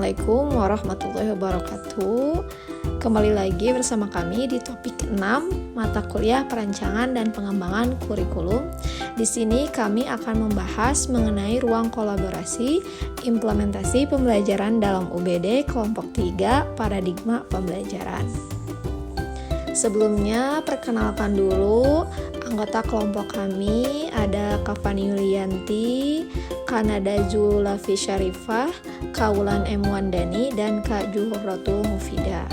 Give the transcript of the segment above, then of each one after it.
Assalamualaikum warahmatullahi wabarakatuh. Kembali lagi bersama kami di topik 6 mata kuliah perancangan dan pengembangan kurikulum. Di sini kami akan membahas mengenai ruang kolaborasi, implementasi pembelajaran dalam UBD kelompok 3, paradigma pembelajaran. Sebelumnya perkenalkan dulu anggota kelompok kami, ada Kak Fani Yulianti, Kanada Zulafi Syarifah, Kaulan M. Wandani, dan Kak Juhrotul Mufidah.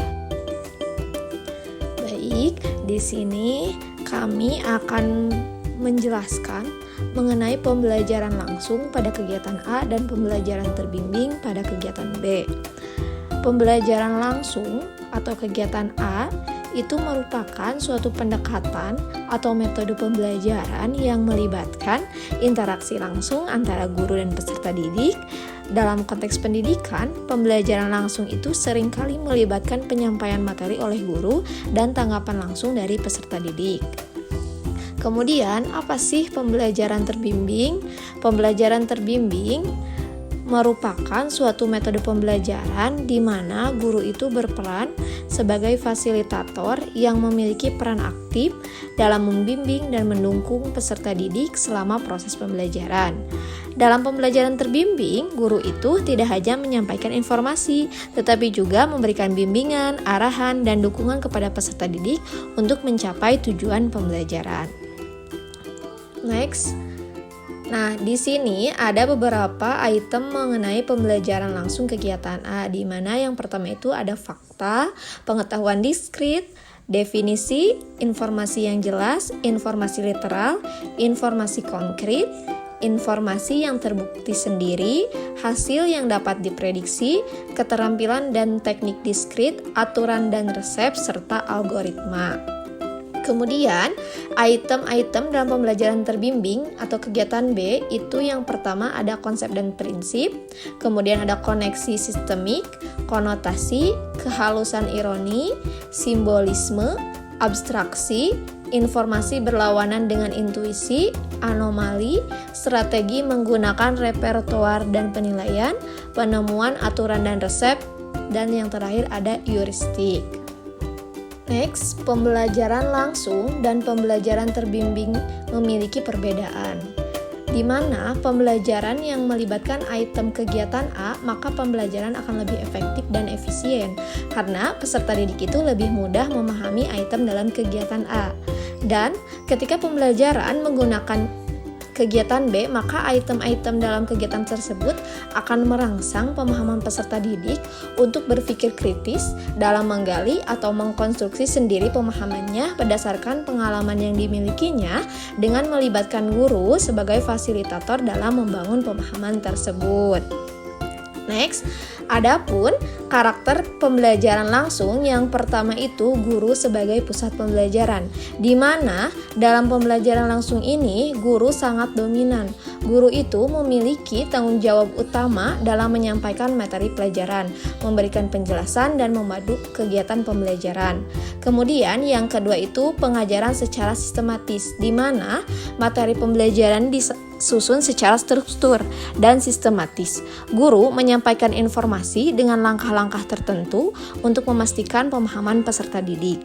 Baik, di sini kami akan menjelaskan mengenai pembelajaran langsung pada kegiatan A dan pembelajaran terbimbing pada kegiatan B. Pembelajaran langsung atau kegiatan A itu merupakan suatu pendekatan atau metode pembelajaran yang melibatkan interaksi langsung antara guru dan peserta didik. Dalam konteks pendidikan, pembelajaran langsung itu seringkali melibatkan penyampaian materi oleh guru dan tanggapan langsung dari peserta didik. Kemudian, apa sih pembelajaran terbimbing? Pembelajaran terbimbing merupakan suatu metode pembelajaran di mana guru itu berperan sebagai fasilitator yang memiliki peran aktif dalam membimbing dan mendukung peserta didik selama proses pembelajaran. Dalam pembelajaran terbimbing, guru itu tidak hanya menyampaikan informasi, tetapi juga memberikan bimbingan, arahan, dan dukungan kepada peserta didik untuk mencapai tujuan pembelajaran. Next. Nah, di sini ada beberapa item mengenai pembelajaran langsung kegiatan A, di mana yang pertama itu ada fakta, pengetahuan diskrit, definisi, informasi yang jelas, informasi literal, informasi konkret, informasi yang terbukti sendiri, hasil yang dapat diprediksi, keterampilan dan teknik diskrit, aturan dan resep, serta algoritma. Kemudian, item-item dalam pembelajaran terbimbing atau kegiatan B itu yang pertama ada konsep dan prinsip, kemudian ada koneksi sistemik, konotasi, kehalusan ironi, simbolisme, abstraksi, informasi berlawanan dengan intuisi, anomali, strategi menggunakan repertoar dan penilaian, penemuan aturan dan resep, dan yang terakhir ada heuristik. Next, pembelajaran langsung dan pembelajaran terbimbing memiliki perbedaan. Di mana pembelajaran yang melibatkan item kegiatan A, maka pembelajaran akan lebih efektif dan efisien karena peserta didik itu lebih mudah memahami item dalam kegiatan A. Dan ketika pembelajaran menggunakan kegiatan B, maka item-item dalam kegiatan tersebut akan merangsang pemahaman peserta didik untuk berpikir kritis dalam menggali atau mengkonstruksi sendiri pemahamannya berdasarkan pengalaman yang dimilikinya dengan melibatkan guru sebagai fasilitator dalam membangun pemahaman tersebut. Next, adapun karakter pembelajaran langsung yang pertama itu guru sebagai pusat pembelajaran, di mana dalam pembelajaran langsung ini guru sangat dominan. Guru itu memiliki tanggung jawab utama dalam menyampaikan materi pelajaran, memberikan penjelasan dan memandu kegiatan pembelajaran. Kemudian yang kedua itu pengajaran secara sistematis, di mana materi pembelajaran disusun secara struktur dan sistematis. Guru menyampaikan informasi dengan langkah-langkah tertentu untuk memastikan pemahaman peserta didik.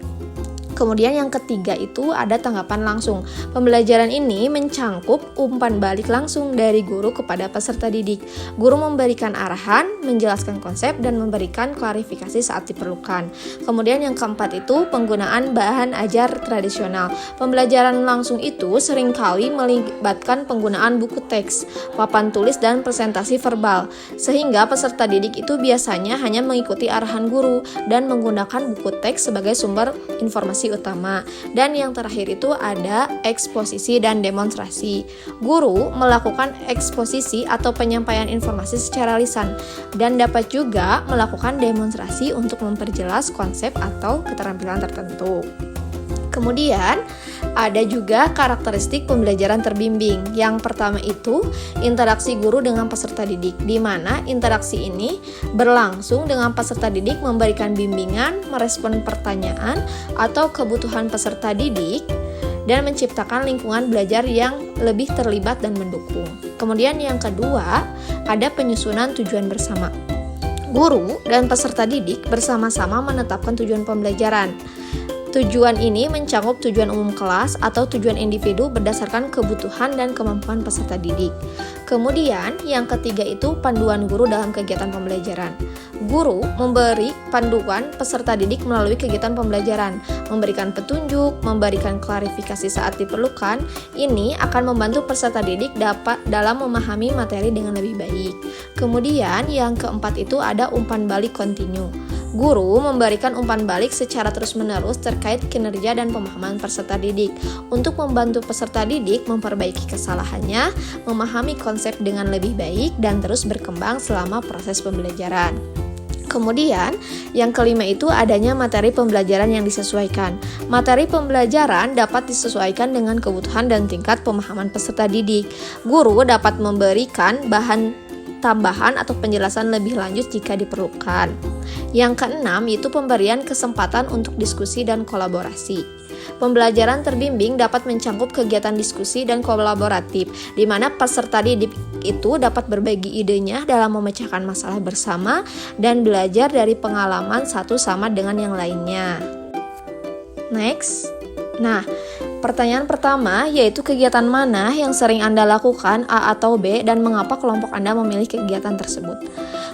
Kemudian yang ketiga itu ada tanggapan langsung. Pembelajaran ini mencangkup umpan balik langsung dari guru kepada peserta didik. Guru memberikan arahan, menjelaskan konsep, dan memberikan klarifikasi saat diperlukan. Kemudian yang keempat itu penggunaan bahan ajar tradisional. Pembelajaran langsung itu seringkali melibatkan penggunaan buku teks, papan tulis, dan presentasi verbal. Sehingga peserta didik itu biasanya hanya mengikuti arahan guru dan menggunakan buku teks sebagai sumber informasi utama. Dan yang terakhir itu ada eksposisi dan demonstrasi. Guru melakukan eksposisi atau penyampaian informasi secara lisan dan dapat juga melakukan demonstrasi untuk memperjelas konsep atau keterampilan tertentu. Kemudian ada juga karakteristik pembelajaran terbimbing. Yang pertama itu interaksi guru dengan peserta didik, di mana interaksi ini berlangsung dengan peserta didik memberikan bimbingan, merespon pertanyaan atau kebutuhan peserta didik, dan menciptakan lingkungan belajar yang lebih terlibat dan mendukung. Kemudian yang kedua, ada penyusunan tujuan bersama. Guru dan peserta didik bersama-sama menetapkan tujuan pembelajaran. Tujuan ini mencakup tujuan umum kelas atau tujuan individu berdasarkan kebutuhan dan kemampuan peserta didik. Kemudian, yang ketiga itu panduan guru dalam kegiatan pembelajaran. Guru memberi panduan peserta didik melalui kegiatan pembelajaran, memberikan petunjuk, memberikan klarifikasi saat diperlukan. Ini akan membantu peserta didik dapat dalam memahami materi dengan lebih baik. Kemudian, yang keempat itu ada umpan balik kontinu. Guru memberikan umpan balik secara terus-menerus terkait kinerja dan pemahaman peserta didik untuk membantu peserta didik memperbaiki kesalahannya, memahami konsep dengan lebih baik, dan terus berkembang selama proses pembelajaran. Kemudian, yang kelima itu adanya materi pembelajaran yang disesuaikan. Materi pembelajaran dapat disesuaikan dengan kebutuhan dan tingkat pemahaman peserta didik. Guru dapat memberikan bahan tambahan atau penjelasan lebih lanjut jika diperlukan. Yang keenam yaitu pemberian kesempatan untuk diskusi dan kolaborasi. Pembelajaran terbimbing dapat mencakup kegiatan diskusi dan kolaboratif, di mana peserta didik itu dapat berbagi idenya dalam memecahkan masalah bersama dan belajar dari pengalaman satu sama dengan yang lainnya. Next. Nah, pertanyaan pertama yaitu kegiatan mana yang sering Anda lakukan, A atau B, dan mengapa kelompok Anda memilih kegiatan tersebut?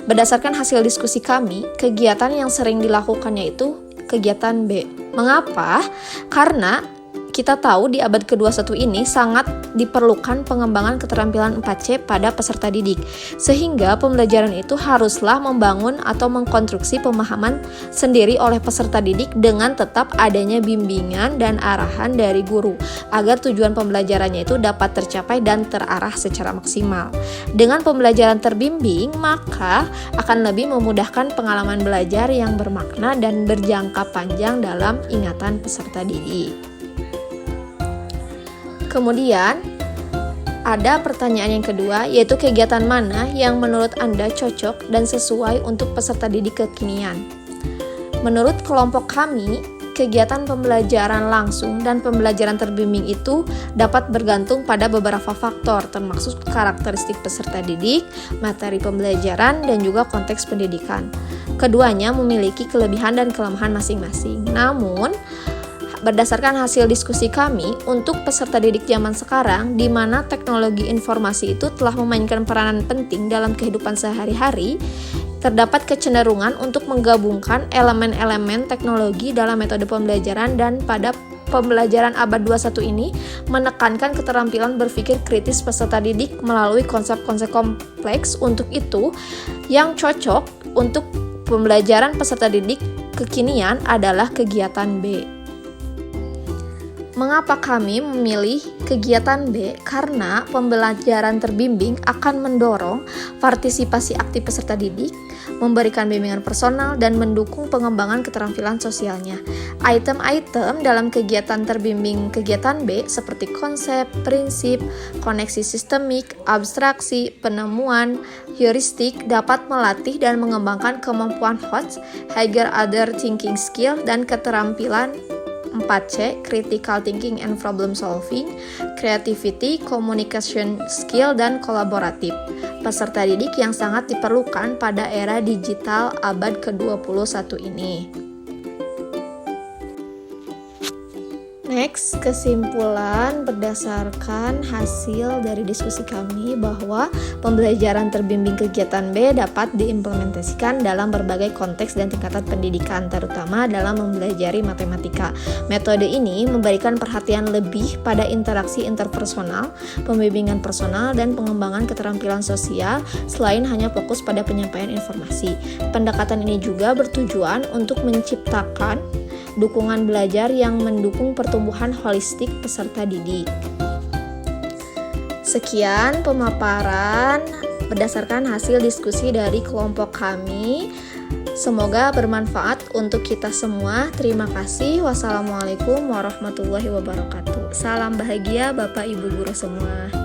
Berdasarkan hasil diskusi kami, kegiatan yang sering dilakukannya itu kegiatan B. Mengapa? Karena kita tahu di abad ke-21 ini sangat diperlukan pengembangan keterampilan 4C pada peserta didik, sehingga pembelajaran itu haruslah membangun atau mengkonstruksi pemahaman sendiri oleh peserta didik dengan tetap adanya bimbingan dan arahan dari guru, agar tujuan pembelajarannya itu dapat tercapai dan terarah secara maksimal. Dengan pembelajaran terbimbing, maka akan lebih memudahkan pengalaman belajar yang bermakna dan berjangka panjang dalam ingatan peserta didik. Kemudian, ada pertanyaan yang kedua, yaitu kegiatan mana yang menurut Anda cocok dan sesuai untuk peserta didik kekinian. Menurut kelompok kami, kegiatan pembelajaran langsung dan pembelajaran terbimbing itu dapat bergantung pada beberapa faktor, termasuk karakteristik peserta didik, materi pembelajaran, dan juga konteks pendidikan. Keduanya memiliki kelebihan dan kelemahan masing-masing. Namun, berdasarkan hasil diskusi kami, untuk peserta didik zaman sekarang, di mana teknologi informasi itu telah memainkan peranan penting dalam kehidupan sehari-hari, terdapat kecenderungan untuk menggabungkan elemen-elemen teknologi dalam metode pembelajaran, dan pada pembelajaran abad 21 ini menekankan keterampilan berpikir kritis peserta didik melalui konsep-konsep kompleks. Untuk itu, yang cocok untuk pembelajaran peserta didik kekinian adalah kegiatan B. Mengapa kami memilih kegiatan B? Karena pembelajaran terbimbing akan mendorong partisipasi aktif peserta didik, memberikan bimbingan personal, dan mendukung pengembangan keterampilan sosialnya. Item-item dalam kegiatan terbimbing kegiatan B seperti konsep, prinsip, koneksi sistemik, abstraksi, penemuan, heuristik dapat melatih dan mengembangkan kemampuan host, higher order thinking skill, dan keterampilan 4C, critical thinking and problem solving, creativity, communication skill, dan kolaboratif. Peserta didik yang sangat diperlukan pada era digital abad ke-21 ini. Next, kesimpulan berdasarkan hasil dari diskusi kami bahwa pembelajaran terbimbing kegiatan B dapat diimplementasikan dalam berbagai konteks dan tingkatan pendidikan, terutama dalam mempelajari matematika. Metode ini memberikan perhatian lebih pada interaksi interpersonal, pembimbingan personal, dan pengembangan keterampilan sosial selain hanya fokus pada penyampaian informasi. Pendekatan ini juga bertujuan untuk menciptakan dukungan belajar yang mendukung pertumbuhan holistik peserta didik. Sekian pemaparan berdasarkan hasil diskusi dari kelompok kami. Semoga bermanfaat untuk kita semua. Terima kasih. Wassalamualaikum warahmatullahi wabarakatuh. Salam bahagia Bapak Ibu guru semua.